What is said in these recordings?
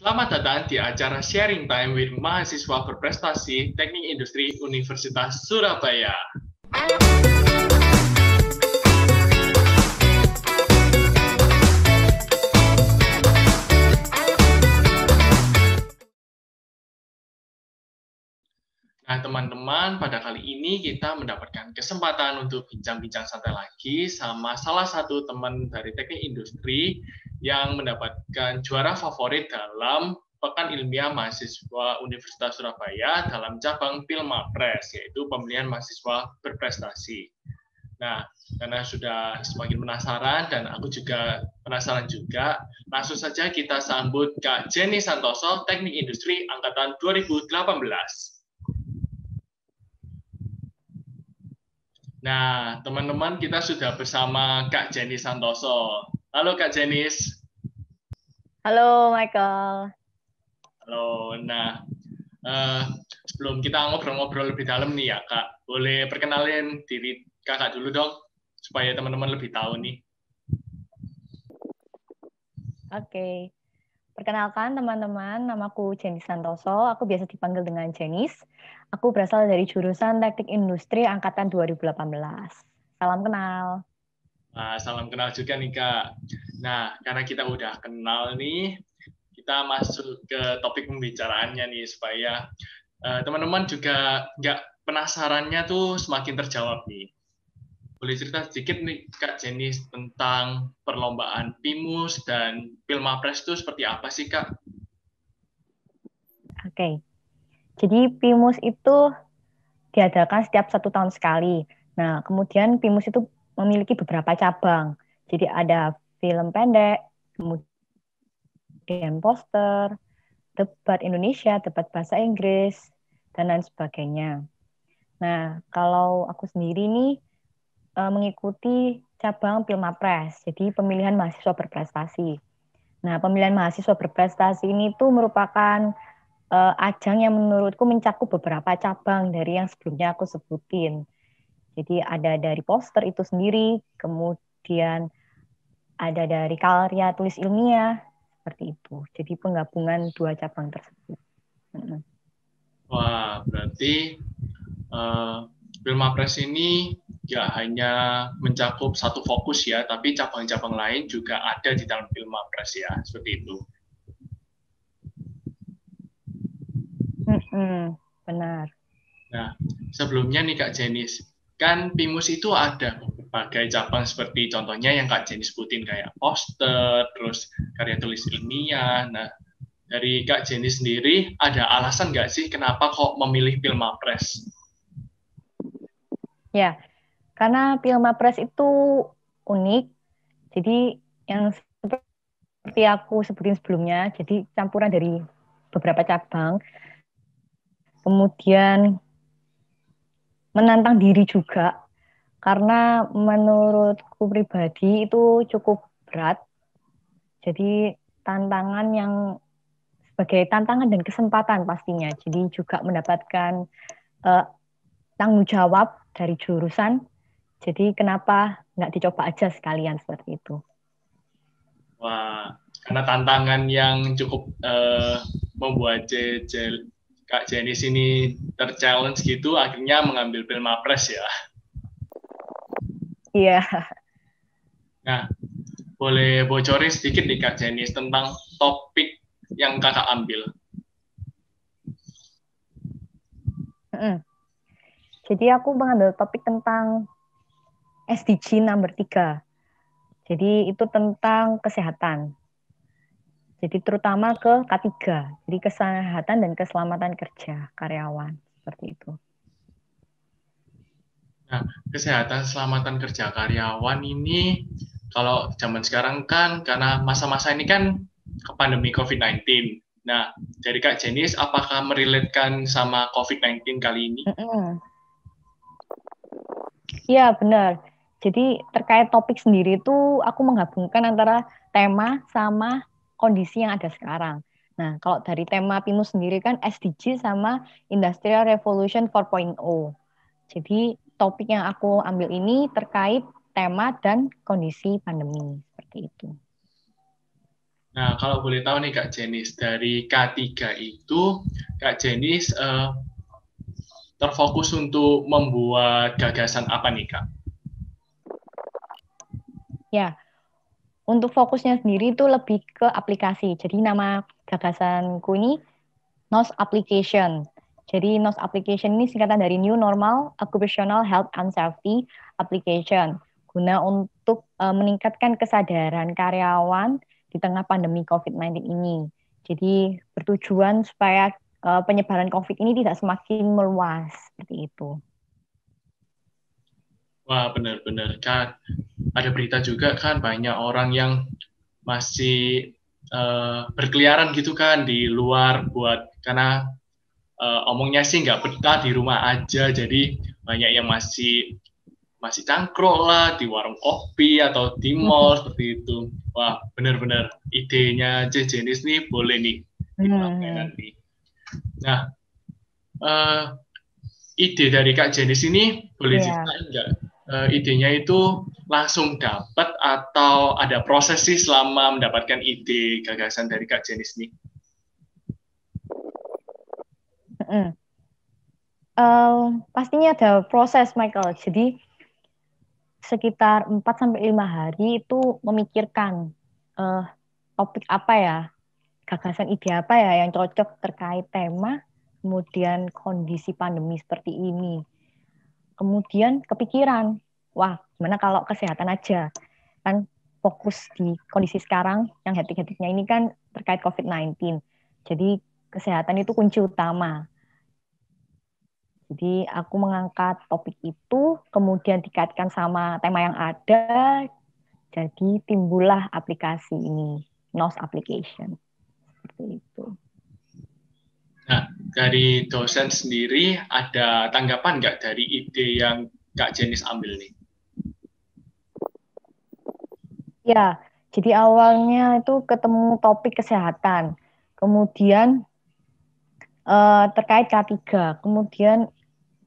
Selamat datang di acara Sharing Time with Mahasiswa Berprestasi Teknik Industri Universitas Surabaya. Nah, teman-teman, pada kali ini kita mendapatkan kesempatan untuk bincang-bincang santai lagi sama salah satu teman dari teknik industri yang mendapatkan juara favorit dalam Pekan Ilmiah Mahasiswa Universitas Surabaya dalam cabang Pilmapres, yaitu pemilihan mahasiswa berprestasi. Nah, karena sudah semakin penasaran dan aku juga penasaran juga, langsung saja kita sambut Kak Jenny Santoso, Teknik Industri Angkatan 2018. Nah, teman-teman, kita sudah bersama Kak Jenny Santoso. Halo Kak Jenis. Halo Michael. Halo. Nah, sebelum kita ngobrol-ngobrol lebih dalam nih ya Kak, boleh perkenalin diri Kakak dulu dong, supaya teman-teman lebih tahu nih. Oke. Perkenalkan teman-teman, namaku Jenny Santoso. Aku biasa dipanggil dengan Jenis. Aku berasal dari jurusan Teknik Industri Angkatan 2018. Salam kenal. Nah, salam kenal juga nih Kak. Nah, karena kita udah kenal nih, kita masuk ke topik pembicaraannya nih, supaya teman-teman juga nggak penasarannya tuh semakin terjawab nih. Boleh cerita sedikit nih Kak Jenny tentang perlombaan PIMUS dan Pilmapres itu seperti apa sih Kak? Oke. Jadi PIMUS itu diadakan setiap 1 tahun sekali. Nah, kemudian PIMUS itu memiliki beberapa cabang. Jadi ada film pendek, kemudian poster, debat Indonesia, debat bahasa Inggris, dan lain sebagainya. Nah, kalau aku sendiri nih mengikuti cabang Pilmapres, jadi pemilihan mahasiswa berprestasi. Nah, pemilihan mahasiswa berprestasi ini tuh merupakan ajang yang menurutku mencakup beberapa cabang dari yang sebelumnya aku sebutin. Jadi ada dari poster itu sendiri, kemudian ada dari karya tulis ilmiah, seperti itu. Jadi penggabungan 2 cabang tersebut. Wah, berarti Pilmapres ini nggak hanya mencakup satu fokus ya, tapi cabang-cabang lain juga ada di dalam Pilmapres ya, seperti itu. Benar. Nah, sebelumnya nih Kak Jenis, kan PIMUS itu ada berbagai cabang seperti contohnya yang Kak Jenis sebutin kayak poster, terus karya tulis ilmiah. Nah, dari Kak Jenis sendiri, ada alasan nggak sih kenapa kok memilih Pilmapres? Ya, karena Pilmapres itu unik. Jadi yang seperti aku sebutin sebelumnya, jadi campuran dari beberapa cabang, kemudian menantang diri juga, karena menurutku pribadi itu cukup berat. Jadi tantangan yang sebagai tantangan dan kesempatan pastinya. Jadi juga mendapatkan uh, tanggung jawab dari jurusan. Jadi kenapa nggak dicoba aja sekalian seperti itu? Wah, karena tantangan yang cukup membuat Kak Jenis ini ter-challenge gitu, akhirnya mengambil Pilmapres ya. Iya. Nah, boleh bocorin sedikit nih Kak Jenis tentang topik yang kakak ambil. Jadi aku mengambil topik tentang SDG nomor 3. Jadi itu tentang kesehatan. Jadi terutama ke K3. Jadi kesehatan dan keselamatan kerja karyawan. Seperti itu. Nah, kesehatan selamatan kerja karyawan ini kalau zaman sekarang kan karena masa-masa ini kan pandemi COVID-19. Nah, dari Kak Jenis, apakah meriletkan sama COVID-19 kali ini? Iya, benar. Jadi terkait topik sendiri itu aku menggabungkan antara tema sama kondisi yang ada sekarang. Nah, kalau dari tema PIMU sendiri kan SDG sama Industrial Revolution 4.0. Jadi topik yang aku ambil ini terkait tema dan kondisi pandemi seperti itu. Nah, kalau boleh tahu nih Kak Jenis, dari K3 itu Kak Jenis terfokus untuk membuat gagasan apa nih Kak? Ya, untuk fokusnya sendiri itu lebih ke aplikasi. Jadi nama gagasanku ini NOS Application. Jadi NOS Application ini singkatan dari New Normal Occupational Health and Safety Application, guna untuk meningkatkan kesadaran karyawan di tengah pandemi COVID-19 ini. Jadi bertujuan supaya penyebaran COVID ini tidak semakin meluas, seperti itu. Wah, benar-benar kan. Ada berita juga kan banyak orang yang masih berkeliaran gitu kan di luar karena omongnya sih nggak betah di rumah aja, jadi banyak yang masih cangkruk lah di warung kopi atau di mall seperti itu. Wah, benar-benar idenya Jenis nih boleh nih dipakai nanti. Nah, ide dari Kak Jenis ini boleh ceritain nggak? Idenya itu langsung dapat atau ada proses sih selama mendapatkan ide gagasan dari Kak Jenis ini? Pastinya ada proses, Michael. Jadi sekitar 4-5 hari itu memikirkan topik apa ya, gagasan ide apa ya yang cocok terkait tema, kemudian kondisi pandemi seperti ini. Kemudian kepikiran, wah gimana kalau kesehatan aja? Kan fokus di kondisi sekarang yang hektik-hektiknya ini kan terkait COVID-19. Jadi kesehatan itu kunci utama. Jadi aku mengangkat topik itu, kemudian dikaitkan sama tema yang ada, jadi timbullah aplikasi ini, NOS Application. Seperti itu. Nah, dari dosen sendiri ada tanggapan nggak dari ide yang Kak Jenis ambil nih? Ya, jadi awalnya itu ketemu topik kesehatan, kemudian terkait K3, kemudian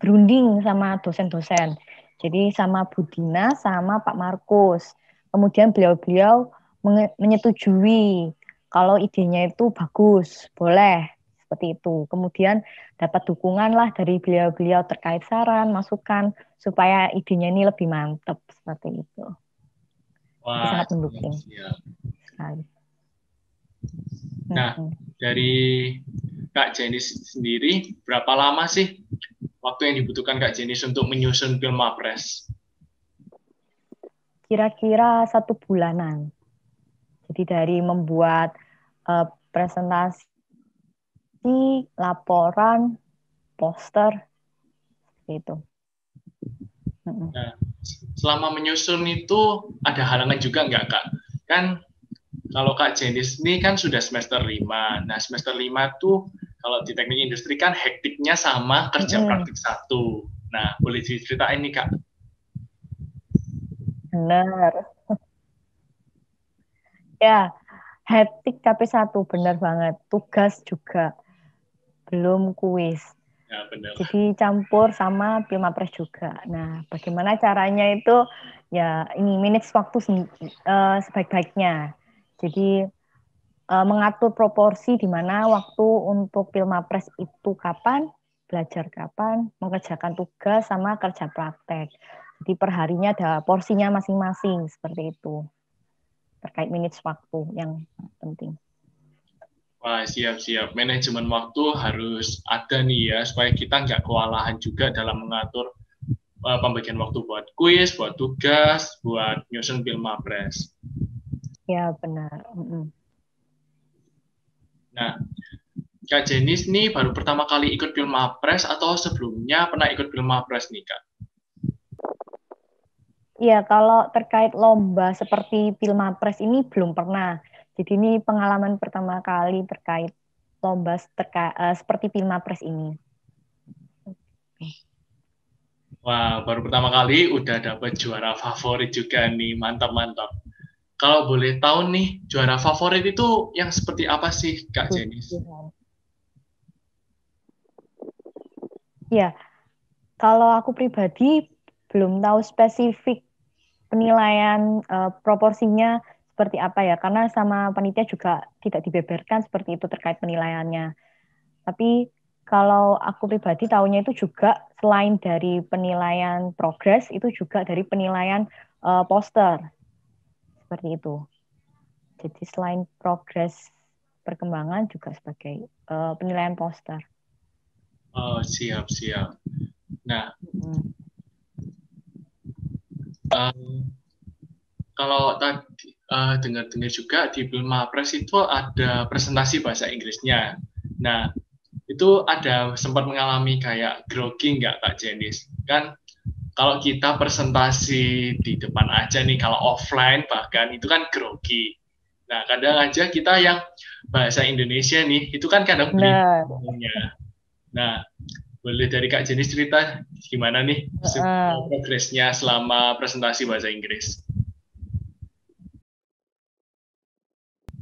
berunding sama dosen-dosen. Jadi sama Bu Dina, sama Pak Markus. Kemudian beliau-beliau menyetujui kalau idenya itu bagus, boleh seperti itu. Kemudian dapat dukungan lah dari beliau-beliau terkait saran, masukan supaya idenya ini lebih mantap seperti itu. Jadi Wah, sangat mendukung siap. sekali. Nah, dari Kak Jenis sendiri, berapa lama sih waktu yang dibutuhkan Kak Jenis untuk menyusun film Mapres? Kira-kira 1 bulanan. Jadi dari membuat presentasi, laporan, poster, gitu. Nah, selama menyusun itu ada halangan juga nggak Kak? Kan kalau Kak Jenis ini kan sudah semester 5. Nah, semester 5 tuh kalau di teknik industri kan hektiknya sama kerja praktik 1. Nah, boleh diceritain nih Kak? Benar. Ya, hektik KP1, benar banget. Tugas juga, belum kuis. Ya, benar. Jadi campur sama Pilmapres juga. Nah, bagaimana caranya itu? Ya, ini manage waktu sebaik-baiknya. Jadi mengatur proporsi di mana waktu untuk Pilmapres itu kapan, belajar kapan, mengerjakan tugas sama kerja praktek. Jadi perharinya ada porsinya masing-masing seperti itu. Terkait manage waktu yang penting. Wah, siap-siap. Manajemen waktu harus ada nih ya, supaya kita nggak kewalahan juga dalam mengatur pembagian waktu buat kuis, buat tugas, buat nyusun film Mapres. Ya, benar. Nah, Kak Jenis nih baru pertama kali ikut film Mapres atau sebelumnya pernah ikut film Mapres nih, Kak? Iya, kalau terkait lomba seperti Pilmapres ini belum pernah. Jadi ini pengalaman pertama kali terkait lomba seperti Pilmapres ini. Wah, baru pertama kali udah dapet juara favorit juga nih, mantap-mantap. Kalau boleh tahu nih, juara favorit itu yang seperti apa sih, Kak Jenis? Ya, kalau aku pribadi belum tahu spesifik penilaian proporsinya seperti apa ya, karena sama panitia juga tidak dibeberkan seperti itu terkait penilaiannya. Tapi kalau aku pribadi tahunya itu juga selain dari penilaian progres, itu juga dari penilaian poster, seperti itu. Jadi selain progres perkembangan juga sebagai penilaian poster. Oh, siap, siap. Nah, kalau tadi dengar-dengar juga di Pilmapres itu ada presentasi bahasa Inggrisnya. Nah, itu ada sempat mengalami kayak grogi nggak Kak Jenis? Kan kalau kita presentasi di depan aja nih, kalau offline bahkan itu kan grogi. Nah, kadang aja kita yang bahasa Indonesia nih, itu kan kadang beli Nah, Nah, boleh dari Kak Jenis cerita gimana nih progresnya selama presentasi bahasa Inggris?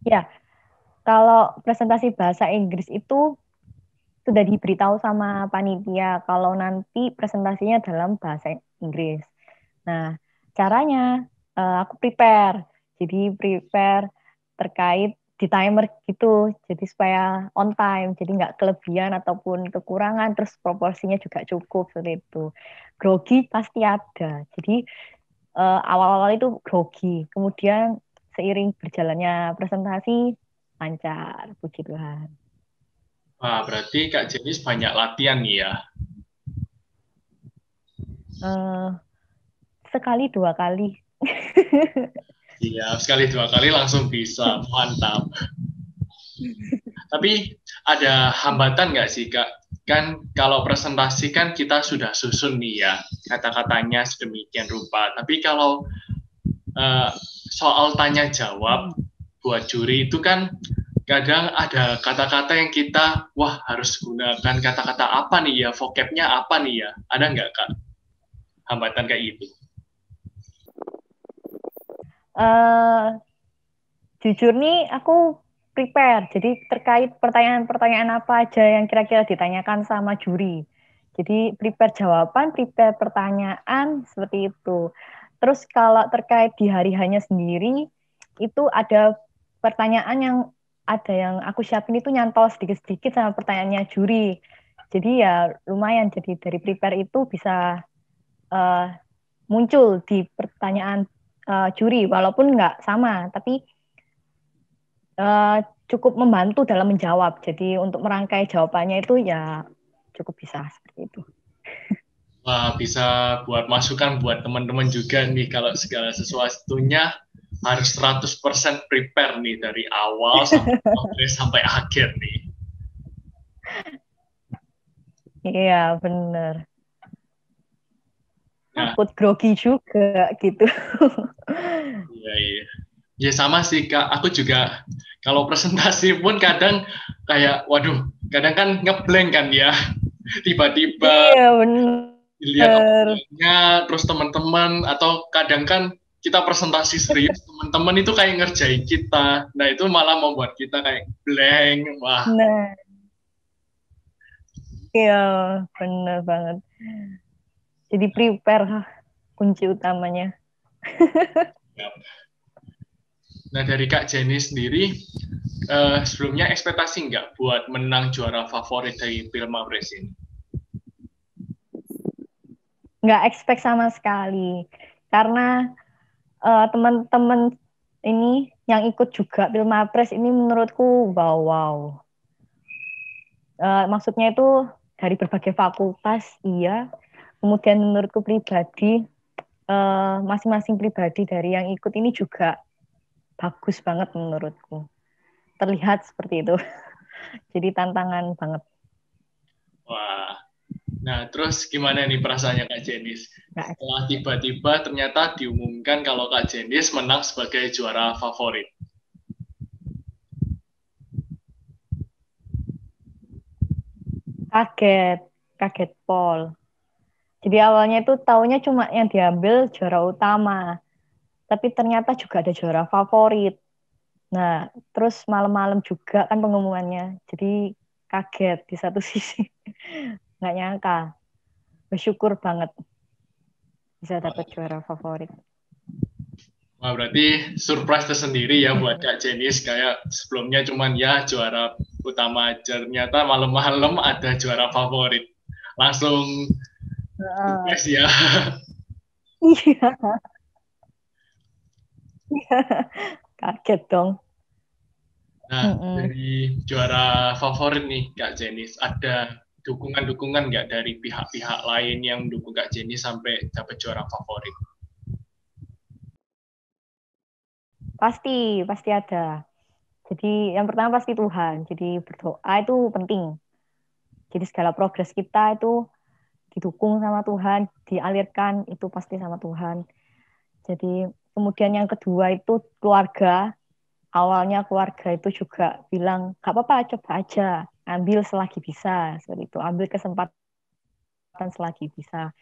ya, kalau presentasi bahasa Inggris itu sudah diberitahu sama panitia kalau nanti presentasinya dalam bahasa Inggris. Nah, caranya aku prepare. Jadi prepare terkait di timer gitu. Jadi supaya on time. Jadi nggak kelebihan ataupun kekurangan. Terus proporsinya juga cukup seperti itu. Grogi pasti ada. Jadi awal-awal itu grogi. Kemudian seiring berjalannya presentasi lancar, puji Tuhan. Wah, berarti Kak Jenis banyak latihan nih ya. Eh, sekali dua kali. Iya, sekali dua kali langsung bisa, mantap. Tapi ada hambatan nggak sih Kak? Kan kalau presentasi kan kita sudah susun nih ya, kata-katanya sedemikian rupa. Tapi kalau uh, soal tanya jawab buat juri itu kan kadang ada kata-kata yang kita, wah harus gunakan kata-kata apa nih ya, vocabnya apa nih ya? Ada nggak Kak hambatan kayak gitu? uh, Jujur nih aku prepare. Jadi terkait pertanyaan-pertanyaan apa aja yang kira-kira ditanyakan sama juri. Jadi prepare jawaban, prepare pertanyaan seperti itu. Terus kalau terkait di hari hanya sendiri, itu ada pertanyaan yang ada yang aku siapin itu nyantol sedikit-sedikit sama pertanyaannya juri. Jadi ya lumayan. Jadi dari prepare itu bisa uh, muncul di pertanyaan juri, walaupun nggak sama, tapi uh, cukup membantu dalam menjawab. Jadi untuk merangkai jawabannya itu ya cukup bisa seperti itu. Wah, bisa buat masukan buat teman-teman juga nih kalau segala sesuatunya harus 100% prepare nih dari awal sampai akhir nih. Iya, benar. Nah, Takut grogi juga gitu. iya, iya. Ya sama sih Kak, aku juga kalau presentasi pun kadang kayak, waduh, kadang kan ngeblank kan ya, tiba-tiba Iya, dilihat benar. orangnya, terus teman-teman, atau kadang kan kita presentasi serius, teman-teman itu kayak ngerjain kita, nah itu malah membuat kita kayak blank, wah. Nah, iya, benar banget. Jadi prepare kunci utamanya. Ya. Nah dari Kak Jenny sendiri, sebelumnya ekspektasi nggak buat menang juara favorit dari Pilma Press ini? Nggak expect sama sekali. Karena teman-teman ini yang ikut juga Pilmapres ini menurutku wow. Maksudnya itu dari berbagai fakultas, iya. Kemudian menurutku pribadi, masing-masing pribadi dari yang ikut ini juga bagus banget menurutku. Terlihat seperti itu. Jadi tantangan banget. Wah, nah terus gimana nih perasaannya Kak Jenis? Nggak, Setelah tiba-tiba ternyata diumumkan kalau Kak Jenis menang sebagai juara favorit. kaget, kaget pol. Jadi awalnya itu taunya cuma yang diambil juara utama. Tapi ternyata juga ada juara favorit. Nah, terus malam-malam juga kan pengumumannya. Jadi kaget di satu sisi. Nggak nyangka. Bersyukur banget bisa dapat juara favorit. Wah, berarti surprise tersendiri ya buat Kak Jenis. Kayak sebelumnya cuman ya juara utama aja, ternyata malam-malam ada juara favorit. Langsung surprise ya. Iya, kaget dong. Nah, dari juara favorit nih Kak Jenis, ada dukungan-dukungan nggak dari pihak-pihak lain yang mendukung Kak Jenis sampai dapat juara favorit? Pasti ada. Jadi yang pertama pasti Tuhan. Jadi berdoa itu penting. Jadi segala progres kita itu didukung sama Tuhan, dialirkan itu pasti sama Tuhan. Jadi kemudian yang kedua itu keluarga. Awalnya keluarga itu juga bilang, gak apa-apa, coba aja, ambil selagi bisa, seperti itu, ambil kesempatan selagi bisa.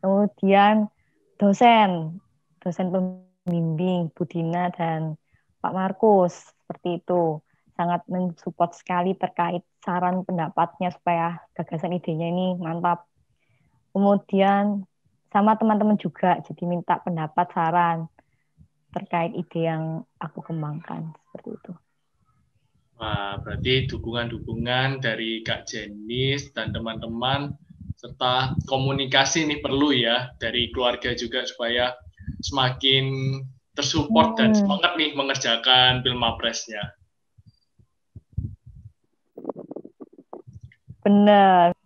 Kemudian dosen pembimbing, Budina dan Pak Markus, seperti itu, sangat mensupport sekali terkait saran pendapatnya supaya gagasan idenya ini mantap. Kemudian sama teman-teman juga, jadi minta pendapat saran terkait ide yang aku kembangkan, seperti itu. Wah, berarti dukungan-dukungan dari Kak Jenis dan teman-teman, serta komunikasi ini perlu ya dari keluarga juga supaya semakin tersupport dan semangat nih mengerjakan Pilmapresnya. Benar.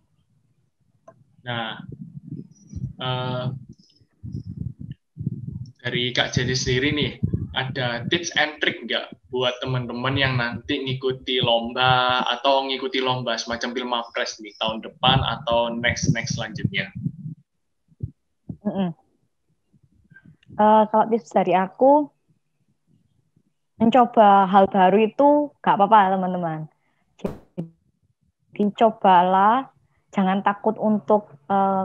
Nah, dari Kak Jenis sendiri nih, ada tips and trick nggak buat teman-teman yang nanti ngikuti lomba atau ngikuti lomba semacam Pilmapres nih tahun depan atau next selanjutnya? Kalau tips dari aku, mencoba hal baru itu nggak apa-apa teman-teman. Jadi cobalah, jangan takut untuk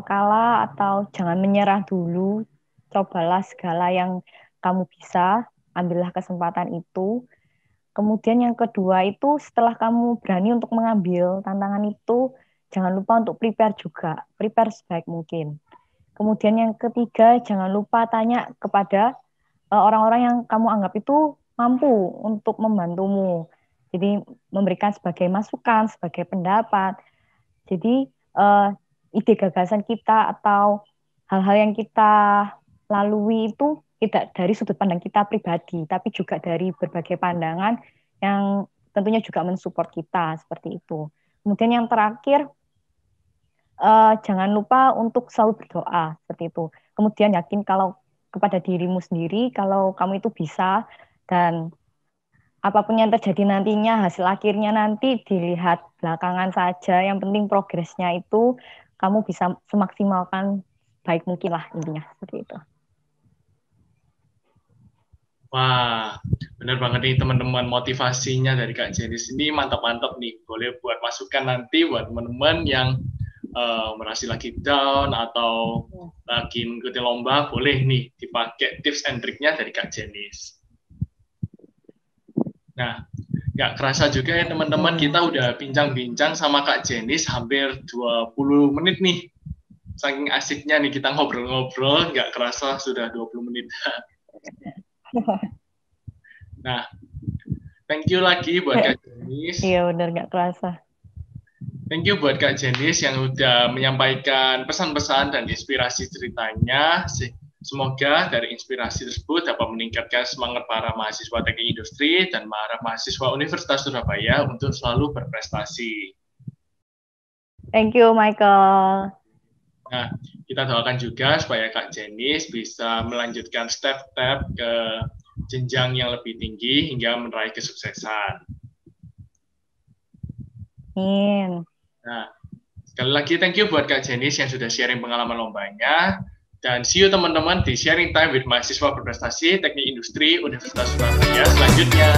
kalah atau jangan menyerah dulu. Cobalah segala yang kamu bisa, ambillah kesempatan itu. Kemudian yang kedua itu setelah kamu berani untuk mengambil tantangan itu, jangan lupa untuk prepare juga, prepare sebaik mungkin. Kemudian yang ketiga, jangan lupa tanya kepada orang-orang yang kamu anggap itu mampu untuk membantumu. Jadi memberikan sebagai masukan, sebagai pendapat. Jadi ide gagasan kita atau hal-hal yang kita lalui itu tidak dari sudut pandang kita pribadi, tapi juga dari berbagai pandangan yang tentunya juga mensupport kita seperti itu. Kemudian yang terakhir, jangan lupa untuk selalu berdoa seperti itu. Kemudian yakin kalau kepada dirimu sendiri, kalau kamu itu bisa, dan apapun yang terjadi nantinya, hasil akhirnya nanti dilihat belakangan saja. Yang penting progresnya itu kamu bisa semaksimalkan baik mungkin lah intinya seperti itu. Wah, benar banget nih teman-teman, motivasinya dari Kak Jenis ini mantap-mantap nih. Boleh buat masukan nanti buat teman-teman yang merasa lagi down atau lagi mengikuti lomba, boleh nih dipakai tips and triknya dari Kak Jenis. Nah, nggak kerasa juga ya teman-teman, kita udah bincang-bincang sama Kak Jenis hampir 20 menit nih. Saking asiknya nih kita ngobrol-ngobrol, nggak kerasa sudah 20 menit. Nah, thank you lagi buat Kak Jenis. Iya, benar nggak kerasa. Thank you buat Kak Jenis yang udah menyampaikan pesan-pesan dan inspirasi ceritanya. Semoga dari inspirasi tersebut dapat meningkatkan semangat para mahasiswa teknik industri dan para mahasiswa Universitas Surabaya untuk selalu berprestasi. Thank you, Michael. Nah, kita doakan juga supaya Kak Jenis bisa melanjutkan step-step ke jenjang yang lebih tinggi hingga meraih kesuksesan. Amin. Nah, sekali lagi thank you buat Kak Jenis yang sudah sharing pengalaman lombanya. Dan see you teman-teman di Sharing Time with Mahasiswa Berprestasi Teknik Industri Universitas Surabaya selanjutnya.